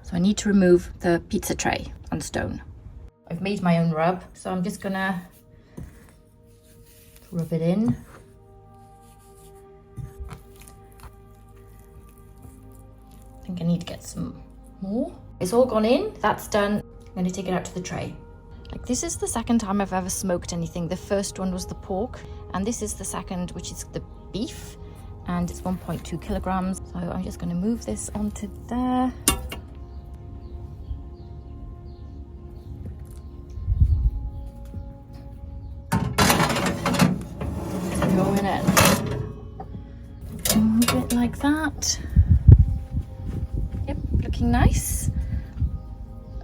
So I need to remove the pizza tray and stone. I've made my own rub, so I'm just gonna rub it in. I think I need to get some more. It's all gone in, that's done. I'm gonna take it out to the tray. Like, this is the second time I've ever smoked anything. The first one was the pork, and this is the second, which is the beef, and it's 1.2 kilograms. So I'm just gonna move this onto there. Going in. Move it like that. Yep, looking nice.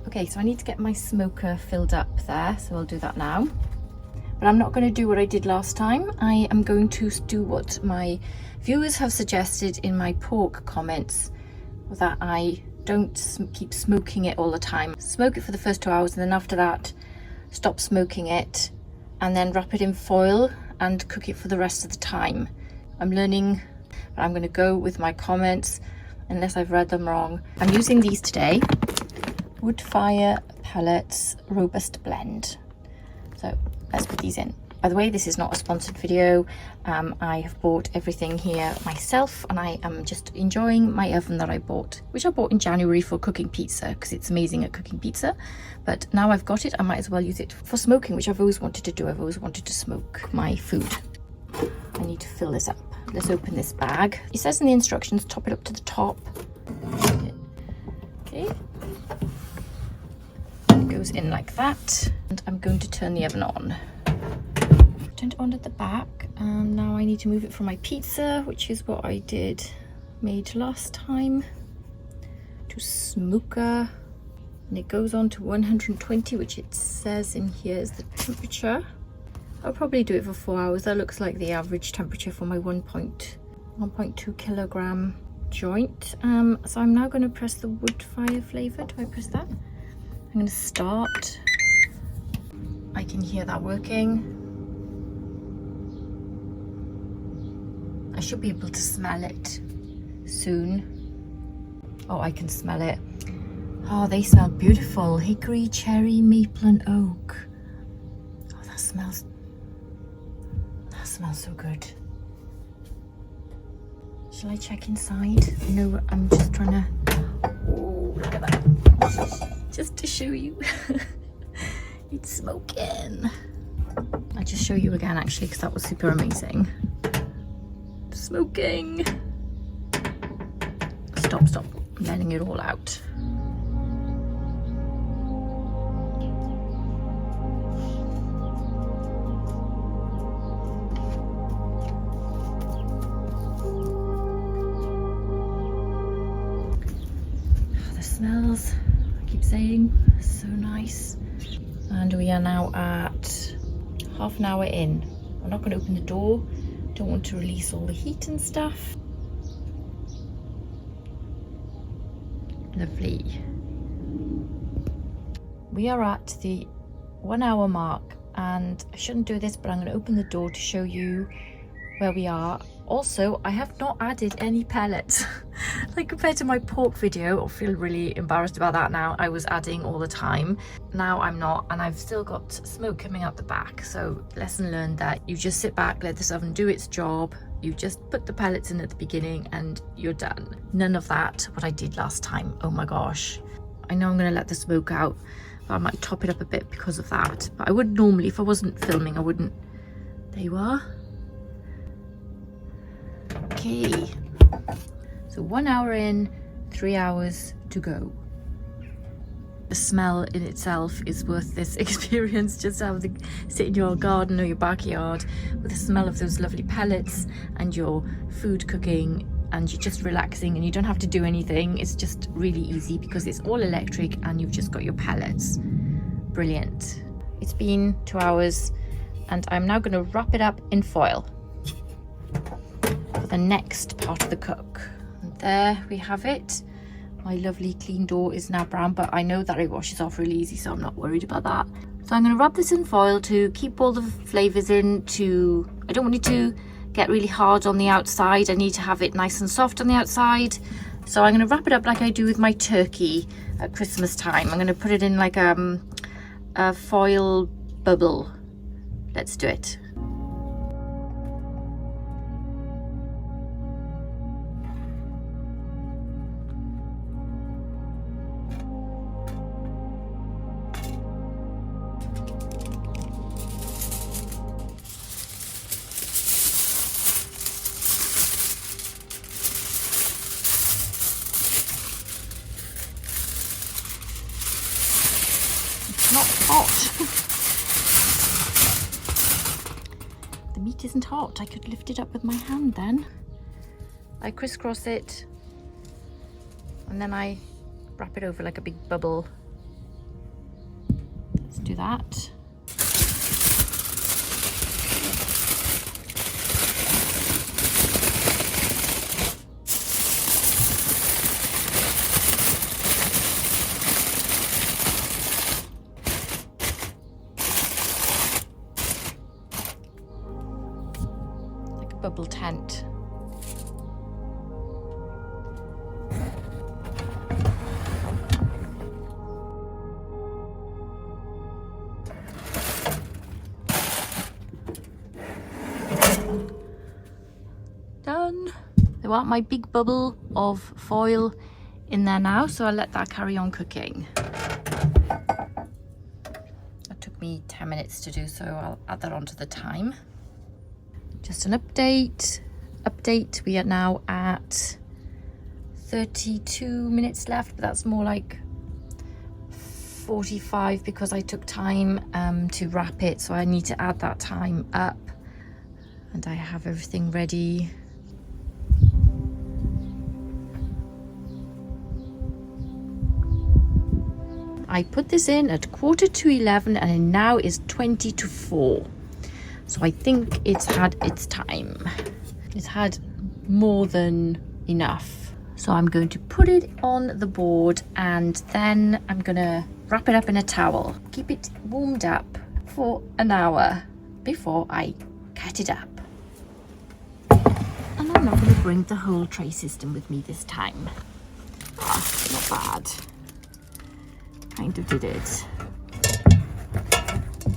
Okay, so I need to get my smoker filled up there, so I'll do that now. But I'm not going to do what I did last time. I am going to do what my viewers have suggested in my pork comments, that I don't keep smoking it all the time. Smoke it for the first 2 hours, and then after that, stop smoking it, and then wrap it in foil and cook it for the rest of the time. I'm learning, but I'm going to go with my comments unless I've read them wrong. I'm using these today. Woodfire pellets robust blend. So let's put these in. By the way, this is not a sponsored video. I have bought everything here myself, and I am just enjoying my oven that I bought, which I bought in January for cooking pizza, because it's amazing at cooking pizza. But now I've got it, I might as well use it for smoking, which I've always wanted to do. I've always wanted to smoke my food. I need to fill this up. Let's open this bag. It says in the instructions, top it up to the top. Okay. It goes in like that. And I'm going to turn the oven on. Turned it on at the back, and now I need to move it from my pizza, which is what I made last time, to smoker, and it goes on to 120, which it says in here is the temperature. I'll probably do it for 4 hours. That looks like the average temperature for my 1.2 kilogram joint. So I'm now going to press the Woodfire flavor. Do I press that? I'm going to start. I can hear that working. I should be able to smell it soon. Oh, I can smell it. Oh, they smell beautiful. Hickory, cherry, maple and oak. Oh, that smells so good. Shall I check inside? No, I'm just trying to... Oh, look at that. Just to show you. It's smoking. I'll just show you again, actually, because that was super amazing. Smoking. Stop. I'm letting it all out. The smells, I keep saying, so nice. And we are now at half an hour in. I'm not going to open the door. Don't want to release all the heat and stuff. Lovely. We are at the 1 hour mark, and I shouldn't do this, but I'm going to open the door to show you where we are. Also, I have not added any pellets. Like, compared to my pork video, I feel really embarrassed about that now. I was adding all the time. Now I'm not, and I've still got smoke coming out the back. So lesson learned that you just sit back, let this oven do its job. You just put the pellets in at the beginning and you're done. None of that, what I did last time. Oh my gosh. I know I'm gonna let the smoke out, but I might top it up a bit because of that. But I would normally, if I wasn't filming, I wouldn't. There you are. Okay, so 1 hour in, 3 hours to go. The smell in itself is worth this experience. Just have to sit in your garden or your backyard with the smell of those lovely pellets and your food cooking, and you're just relaxing and you don't have to do anything. It's just really easy because it's all electric and you've just got your pellets. Brilliant. It's been 2 hours and I'm now going to wrap it up in foil for the next part of the cook. And there we have it. My lovely clean door is now brown, but I know that it washes off really easy, so I'm not worried about that. So I'm going to wrap this in foil to keep all the flavours in. I don't want it to get really hard on the outside. I need to have it nice and soft on the outside. So I'm going to wrap it up like I do with my turkey at Christmas time. I'm going to put it in like a foil bubble. Let's do it. Not hot. The meat isn't hot. I could lift it up with my hand then. I crisscross it and then I wrap it over like a big bubble. Let's do that. Bubble tent. Done. I want my big bubble of foil in there now, so I'll let that carry on cooking. It took me 10 minutes to do, so I'll add that onto the time. Just an update. We are now at 32 minutes left, but that's more like 45 because I took time to wrap it, so I need to add that time up. And I have everything ready. I put this in at 11:45 and it now is 20 to 4. So I think it's had its time. It's had more than enough. So I'm going to put it on the board and then I'm gonna wrap it up in a towel. Keep it warmed up for an hour before I cut it up. And I'm not gonna bring the whole tray system with me this time. Not bad. Kind of did it.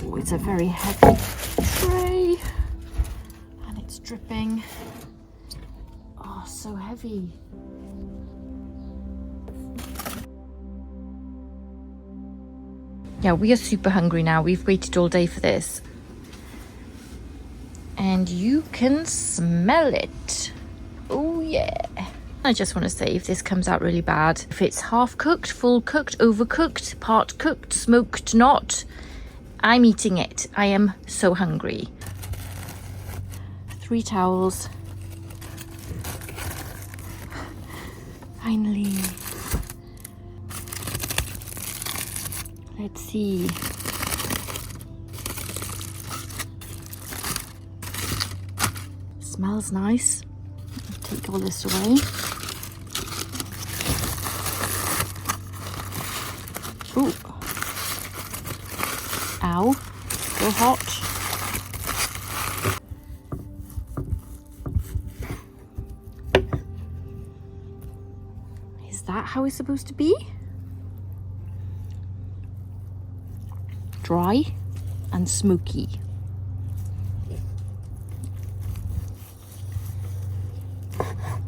Oh, it's a very heavy tray and it's dripping. Oh, so heavy. Yeah, we are super hungry now. We've waited all day for this. And you can smell it. Oh yeah. I just want to say, if this comes out really bad, if it's half cooked, full cooked, overcooked, part cooked, smoked not, I'm eating it. I am so hungry. 3 towels. Finally. Let's see. Smells nice. I'll take all this away. Ooh. Ow. So hot. Is that how it's supposed to be? Dry and smoky.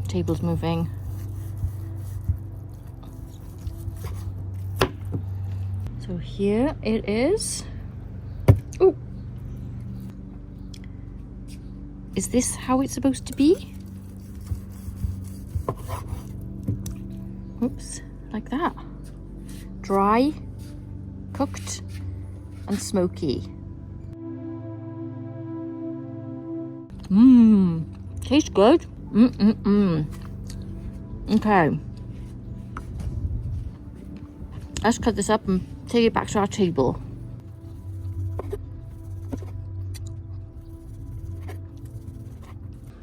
Table's moving. So here it is. Oh, is this how it's supposed to be? Oops, like that. Dry, cooked, and smoky. Tastes good. Okay. Let's cut this up and take it back to our table.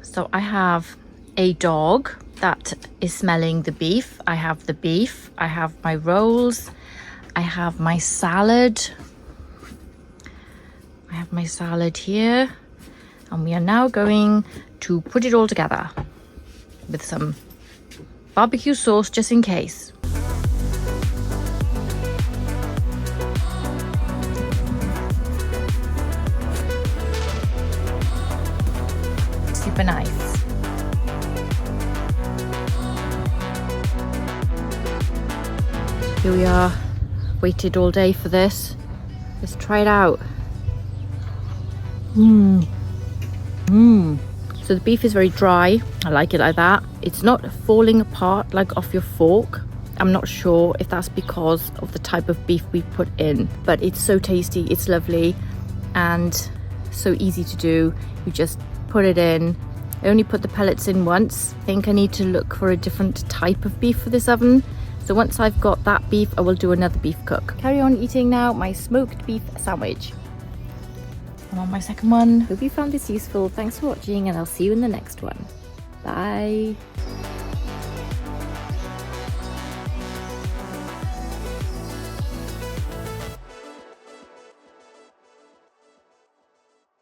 So I have a dog that is smelling the beef. I have the beef. I have my rolls. I have my salad. I have my salad here. And we are now going to put it all together with some barbecue sauce just in case. Super nice. Here we are, waited all day for this. Let's try it out. So the beef is very dry. I like it like that. It's not falling apart like off your fork. I'm not sure if that's because of the type of beef we put in, but it's so tasty, it's lovely, and so easy to do. You just put it in. I only put the pellets in once. I think I need to look for a different type of beef for this oven. So once I've got that beef, I will do another beef cook. Carry on eating now my smoked beef sandwich. I'm on my second one. Hope you found this useful. Thanks for watching, and I'll see you in the next one. Bye.